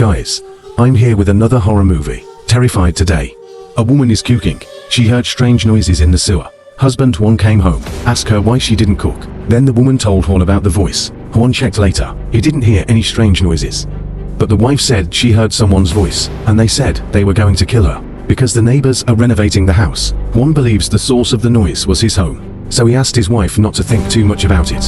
Guys, I'm here with another horror movie. Terrified today. A woman is cooking. She heard strange noises in the sewer. Husband Juan came home, asked her why she didn't cook. Then the woman told Juan about the voice. Juan checked later. He didn't hear any strange noises. But the wife said she heard someone's voice, and they said they were going to kill her. Because the neighbors are renovating the house, Juan believes the source of the noise was his home. So he asked his wife not to think too much about it.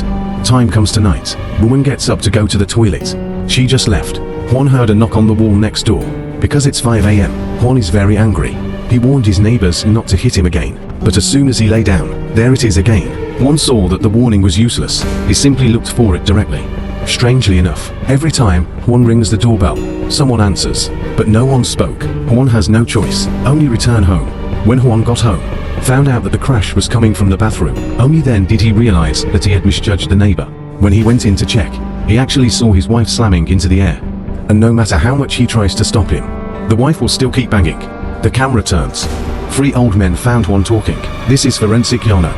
Time comes to night. Woman gets up to go to the toilet. She just left. Juan heard a knock on the wall next door. Because it's 5 a.m., Juan is very angry. He warned his neighbors not to hit him again. But as soon as he lay down, there it is again. Juan saw that the warning was useless. He simply looked for it directly. Strangely enough, every time Juan rings the doorbell, someone answers. But no one spoke. Juan has no choice, only return home. When Juan got home, found out that the crash was coming from the bathroom. Only then did he realize that he had misjudged the neighbor. When he went in to check, he actually saw his wife slamming into the air. And no matter how much he tries to stop him, the wife will still keep banging. The camera turns. 3 old men found one talking. This is forensic Jano.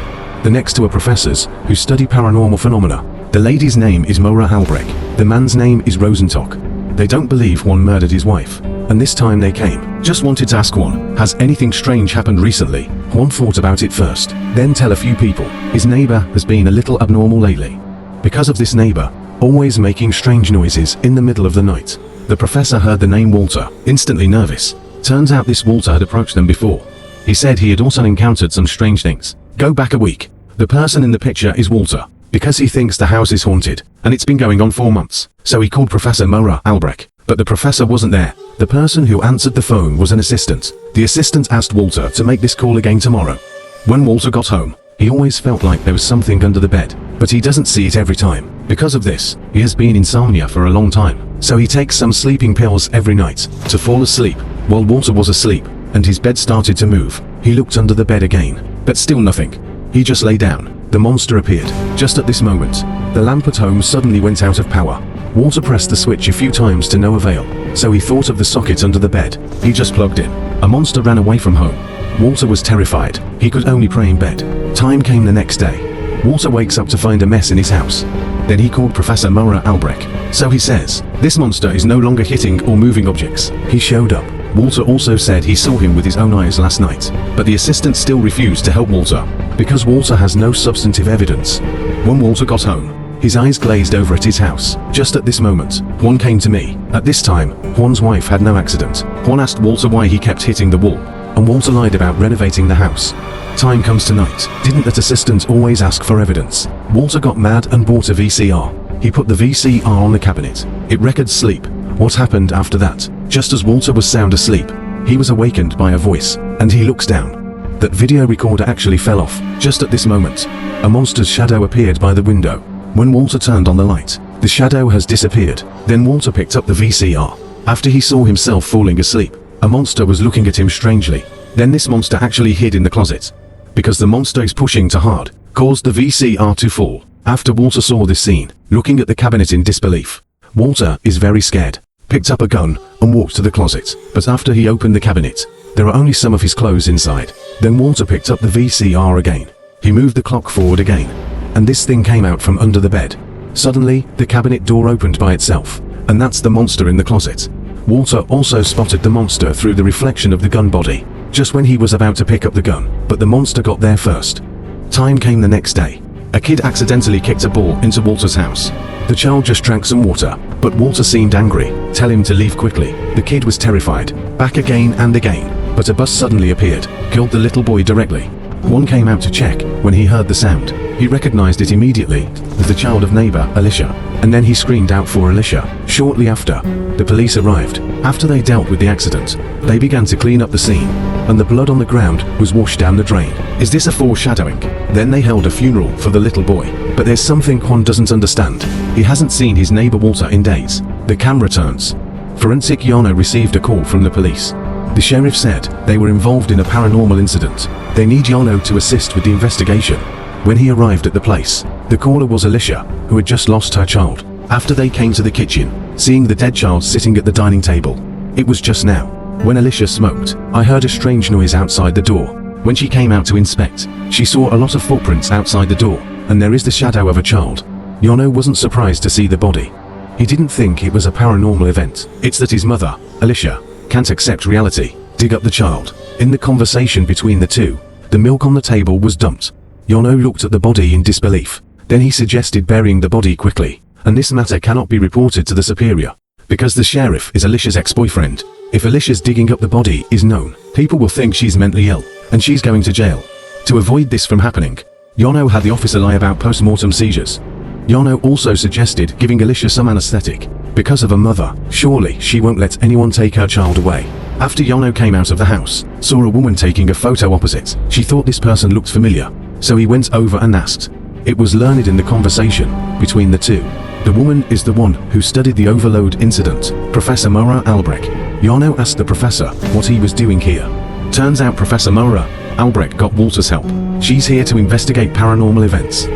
The next two are professors who study paranormal phenomena. The lady's name is Maura Albrecht. The man's name is Rosenstock. They don't believe Juan murdered his wife. And this time they came. Just wanted to ask Juan, has anything strange happened recently? Juan thought about it first, then tell a few people. His neighbor has been a little abnormal lately. Because of this neighbor, always making strange noises in the middle of the night. The professor heard the name Walter, instantly nervous. Turns out this Walter had approached them before. He said he had also encountered some strange things. Go back a week. The person in the picture is Walter, because he thinks the house is haunted, and it's been going on 4 months. So he called Professor Maura Albrecht, but the professor wasn't there. The person who answered the phone was an assistant. The assistant asked Walter to make this call again tomorrow. When Walter got home, he always felt like there was something under the bed, but he doesn't see it every time. Because of this, he has been insomnia for a long time, so he takes some sleeping pills every night to fall asleep. While Walter was asleep, and his bed started to move, he looked under the bed again, but still nothing. He just lay down. The monster appeared. Just at this moment, the lamp at home suddenly went out of power. Walter pressed the switch a few times to no avail, so he thought of the socket under the bed. He just plugged in. A monster ran away from home. Walter was terrified. He could only pray in bed. Time came the next day. Walter wakes up to find a mess in his house. Then he called Professor Maura Albrecht. So he says, this monster is no longer hitting or moving objects. He showed up. Walter also said he saw him with his own eyes last night, but the assistant still refused to help Walter, because Walter has no substantive evidence. When Walter got home, his eyes glazed over at his house. Just at this moment, Juan came to me. At this time, Juan's wife had no accident. Juan asked Walter why he kept hitting the wall, and Walter lied about renovating the house. Time comes tonight. Didn't that assistant always ask for evidence? Walter got mad and bought a VCR. He put the VCR on the cabinet. It recorded sleep. What happened after that? Just as Walter was sound asleep, he was awakened by a voice, and he looks down. That video recorder actually fell off. Just at this moment, a monster's shadow appeared by the window. When Walter turned on the light, the shadow has disappeared. Then Walter picked up the VCR. After he saw himself falling asleep, a monster was looking at him strangely. Then this monster actually hid in the closet. Because the monster is pushing too hard, caused the VCR to fall. After Walter saw this scene, looking at the cabinet in disbelief, Walter is very scared, picked up a gun, and walked to the closet. But after he opened the cabinet, there are only some of his clothes inside. Then Walter picked up the VCR again. He moved the clock forward again, and this thing came out from under the bed. Suddenly, the cabinet door opened by itself, and that's the monster in the closet. Walter also spotted the monster through the reflection of the gun body, just when he was about to pick up the gun, but the monster got there first. Time came the next day. A kid accidentally kicked a ball into Walter's house. The child just drank some water, but Walter seemed angry. Tell him to leave quickly. The kid was terrified. Back again and again, but a bus suddenly appeared, killed the little boy directly. Juan came out to check. When he heard the sound, he recognized it immediately as the child of neighbor Alicia, and then he screamed out for Alicia. Shortly after, the police arrived. After they dealt with the accident, they began to clean up the scene, and the blood on the ground was washed down the drain. Is this a foreshadowing? Then they held a funeral for the little boy. But there's something Juan doesn't understand. He hasn't seen his neighbor Walter in days. The camera turns. Forensic Jano received a call from the police. The sheriff said they were involved in a paranormal incident. They need Jano to assist with the investigation. When he arrived at the place, the caller was Alicia, who had just lost her child. After they came to the kitchen, seeing the dead child sitting at the dining table. It was just now. When Alicia smoked, I heard a strange noise outside the door. When she came out to inspect, she saw a lot of footprints outside the door, and there is the shadow of a child. Jano wasn't surprised to see the body. He didn't think it was a paranormal event. It's that his mother, Alicia, can't accept reality. Dig up the child. In the conversation between the two, the milk on the table was dumped. Jono looked at the body in disbelief. Then he suggested burying the body quickly, and this matter cannot be reported to the superior, because the sheriff is Alicia's ex-boyfriend. If Alicia's digging up the body is known, people will think she's mentally ill, and she's going to jail. To avoid this from happening, Jono had the officer lie about post-mortem seizures. Jono also suggested giving Alicia some anesthetic. Because of her mother, surely she won't let anyone take her child away. After Jono came out of the house, saw a woman taking a photo opposite. She thought this person looked familiar, so he went over and asked. It was learned in the conversation between the two. The woman is the one who studied the overload incident, Professor Maura Albrecht. Jono asked the professor what he was doing here. Turns out Professor Maura Albrecht got Walter's help. She's here to investigate paranormal events.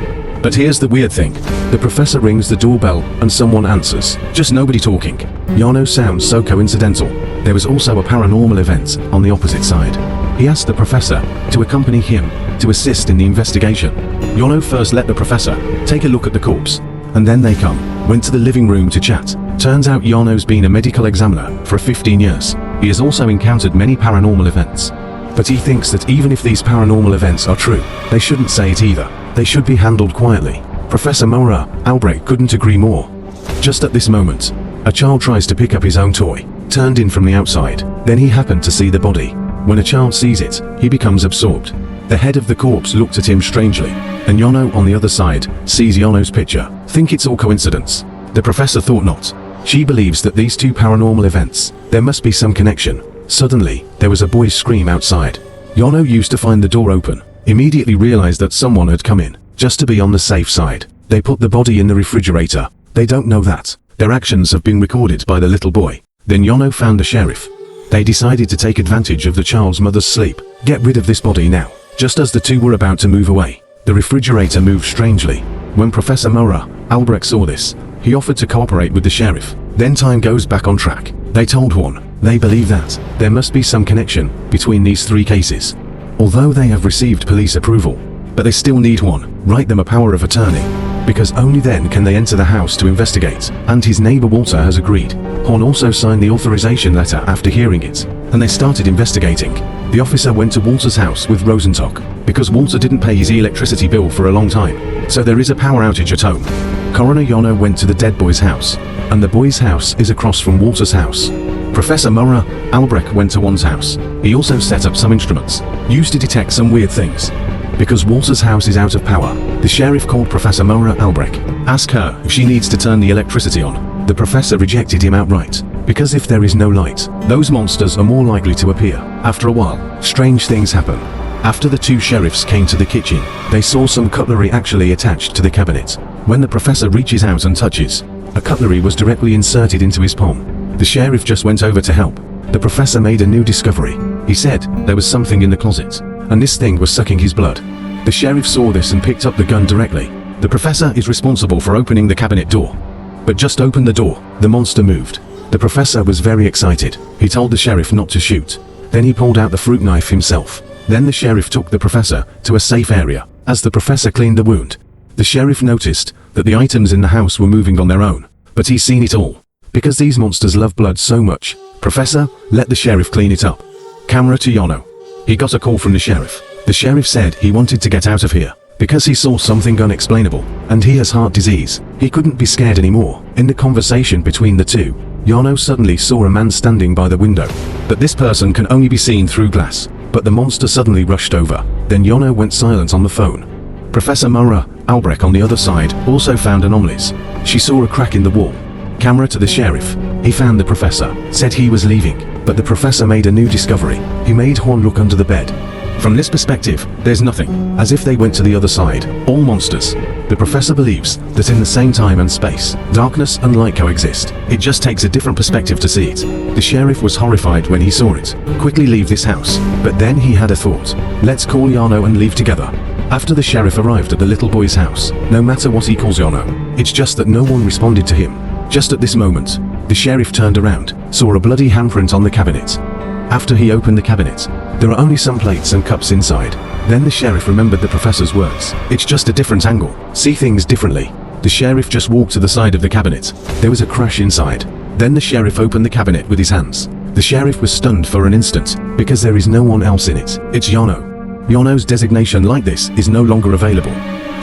But here's the weird thing. The professor rings the doorbell and someone answers. Just nobody talking. Jono sounds so coincidental. There was also a paranormal event on the opposite side. He asked the professor to accompany him to assist in the investigation. Jono first let the professor take a look at the corpse, and then they went to the living room to chat. Turns out Jono's been a medical examiner for 15 years. He has also encountered many paranormal events. But he thinks that even if these paranormal events are true, they shouldn't say it either. They should be handled quietly. Professor Maura Albrecht couldn't agree more. Just at this moment, a child tries to pick up his own toy, turned in from the outside. Then he happened to see the body. When a child sees it, he becomes absorbed. The head of the corpse looked at him strangely, and Jono on the other side sees Jono's picture. Think it's all coincidence? The professor thought not. She believes that these two paranormal events, there must be some connection. Suddenly, there was a boy's scream outside. Jono used to find the door open, immediately realized that someone had come in, just to be on the safe side. They put the body in the refrigerator. They don't know that their actions have been recorded by the little boy. Then Jono found the sheriff. They decided to take advantage of the child's mother's sleep. Get rid of this body now. Just as the two were about to move away, the refrigerator moved strangely. When Professor Maura Albrecht saw this, he offered to cooperate with the sheriff. Then time goes back on track. They told Juan they believe that there must be some connection between these three cases. Although they have received police approval, but they still need Juan write them a power of attorney, because only then can they enter the house to investigate, and his neighbor Walter has agreed. Juan also signed the authorization letter after hearing it, and they started investigating. The officer went to Walter's house with Rosenstock, because Walter didn't pay his electricity bill for a long time, so there is a power outage at home. Coroner Jono went to the dead boy's house, and the boy's house is across from Walter's house. Professor Maura Albrecht went to Juan's house. He also set up some instruments, used to detect some weird things. Because Walter's house is out of power, the sheriff called Professor Maura Albrecht, asked her if she needs to turn the electricity on. The professor rejected him outright, because if there is no light, those monsters are more likely to appear. After a while, strange things happen. After the two sheriffs came to the kitchen, they saw some cutlery actually attached to the cabinet. When the professor reaches out and touches, a cutlery was directly inserted into his palm. The sheriff just went over to help. The professor made a new discovery. He said there was something in the closet, and this thing was sucking his blood. The sheriff saw this and picked up the gun directly. The professor is responsible for opening the cabinet door. But just opened the door, the monster moved. The professor was very excited. He told the sheriff not to shoot. Then he pulled out the fruit knife himself. Then the sheriff took the professor to a safe area. As the professor cleaned the wound, the sheriff noticed that the items in the house were moving on their own. But he's seen it all. Because these monsters love blood so much, Professor, let the sheriff clean it up. Camera to Jono. He got a call from the sheriff. The sheriff said he wanted to get out of here, because he saw something unexplainable, and he has heart disease. He couldn't be scared anymore. In the conversation between the two, Jono suddenly saw a man standing by the window. But this person can only be seen through glass. But the monster suddenly rushed over. Then Jono went silent on the phone. Professor Maura Albrecht on the other side also found anomalies. She saw a crack in the wall. Camera to the sheriff. He found the professor, said he was leaving, but the professor made a new discovery. He made Juan look under the bed. From this perspective, there's nothing, as if they went to the other side, all monsters. The professor believes that in the same time and space, darkness and light coexist. It just takes a different perspective to see it. The sheriff was horrified when he saw it. Quickly leave this house. But then he had a thought. Let's call Jono and leave together. After the sheriff arrived at the little boy's house, no matter what he calls Jono, it's just that no one responded to him. Just at this moment, the sheriff turned around, saw a bloody handprint on the cabinet. After he opened the cabinet, there are only some plates and cups inside. Then the sheriff remembered the professor's words. It's just a different angle. See things differently. The sheriff just walked to the side of the cabinet. There was a crash inside. Then the sheriff opened the cabinet with his hands. The sheriff was stunned for an instant, because there is no one else in it. It's Yono. Yono's designation like this is no longer available.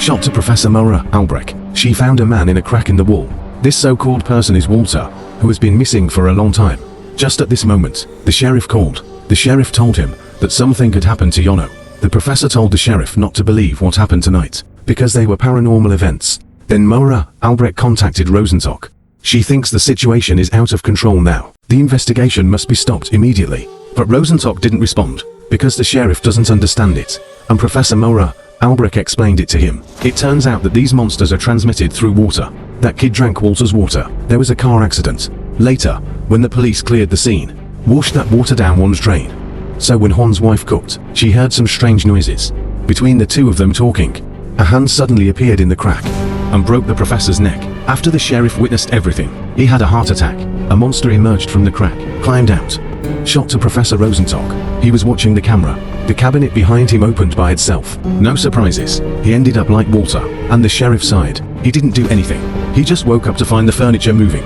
Shot to Professor Maura Albrecht. She found a man in a crack in the wall. This so-called person is Walter, who has been missing for a long time. Just at this moment, the sheriff called. The sheriff told him that something had happened to Yono. The professor told the sheriff not to believe what happened tonight, because they were paranormal events. Then Maura Albrecht contacted Rosenstock. She thinks the situation is out of control now. The investigation must be stopped immediately. But Rosenstock didn't respond, because the sheriff doesn't understand it, and Professor Maura Albrecht explained it to him. It turns out that these monsters are transmitted through water. That kid drank Walter's water. There was a car accident. Later, when the police cleared the scene, washed that water down Juan's drain. So when Juan's wife cooked, she heard some strange noises. Between the two of them talking, a hand suddenly appeared in the crack and broke the professor's neck. After the sheriff witnessed everything, he had a heart attack. A monster emerged from the crack, climbed out. Shot to Professor Rosenstock. He was watching the camera. The cabinet behind him opened by itself. No surprises. He ended up like Walter. And the sheriff sighed. He didn't do anything. He just woke up to find the furniture moving.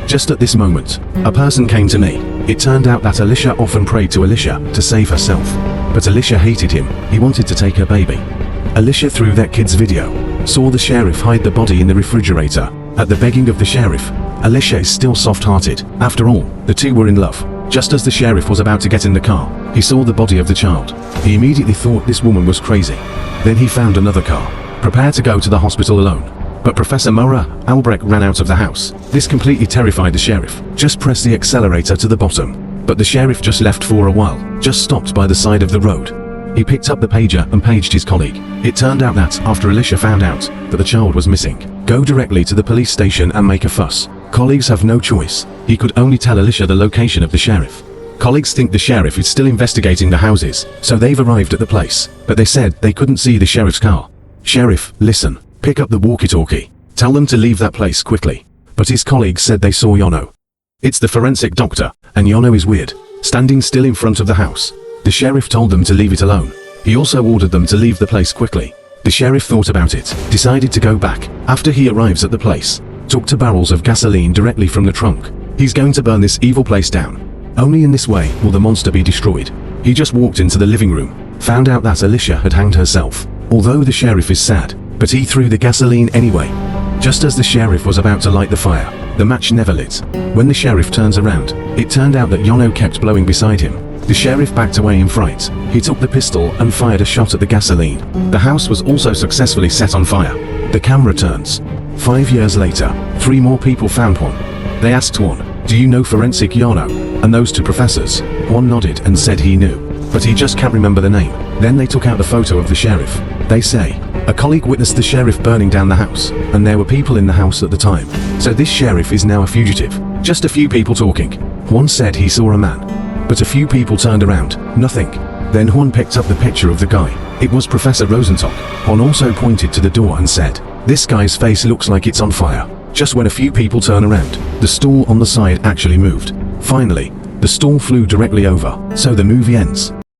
Just at this moment, a person came to me. It turned out that Alicia often prayed to Alicia to save herself. But Alicia hated him. He wanted to take her baby. Alicia, through that kid's video, saw the sheriff hide the body in the refrigerator. At the begging of the sheriff, Alicia is still soft-hearted. After all, the two were in love. Just as the sheriff was about to get in the car, he saw the body of the child. He immediately thought this woman was crazy. Then he found another car, prepared to go to the hospital alone. But Professor Maura Albrecht ran out of the house. This completely terrified the sheriff. Just press the accelerator to the bottom. But the sheriff just left for a while, just stopped by the side of the road. He picked up the pager and paged his colleague. It turned out that, after Alicia found out that the child was missing, go directly to the police station and make a fuss. Colleagues have no choice. He could only tell Alicia the location of the sheriff. Colleagues think the sheriff is still investigating the houses, so they've arrived at the place, but they said they couldn't see the sheriff's car. Sheriff, listen. Pick up the walkie-talkie. Tell them to leave that place quickly. But his colleagues said they saw Yono. It's the forensic doctor, and Yono is weird, standing still in front of the house. The sheriff told them to leave it alone. He also ordered them to leave the place quickly. The sheriff thought about it, decided to go back. After he arrives at the place, took 2 barrels of gasoline directly from the trunk. He's going to burn this evil place down. Only in this way will the monster be destroyed. He just walked into the living room, found out that Alicia had hanged herself. Although the sheriff is sad, but he threw the gasoline anyway. Just as the sheriff was about to light the fire, the match never lit. When the sheriff turns around, it turned out that Yono kept blowing beside him. The sheriff backed away in fright. He took the pistol and fired a shot at the gasoline. The house was also successfully set on fire. The camera turns. 5 years later, 3 more people found Juan. They asked Juan, "Do you know forensic Yono?" And those 2 professors. Juan nodded and said he knew, but he just can't remember the name. Then they took out the photo of the sheriff. They say, a colleague witnessed the sheriff burning down the house, and there were people in the house at the time. So this sheriff is now a fugitive. Just a few people talking. Juan said he saw a man, but a few people turned around. Nothing. Then Juan picked up the picture of the guy. It was Professor Rosenstock. Juan also pointed to the door and said, "This guy's face looks like it's on fire." Just when a few people turn around, the stool on the side actually moved. Finally, the stool flew directly over. So the movie ends.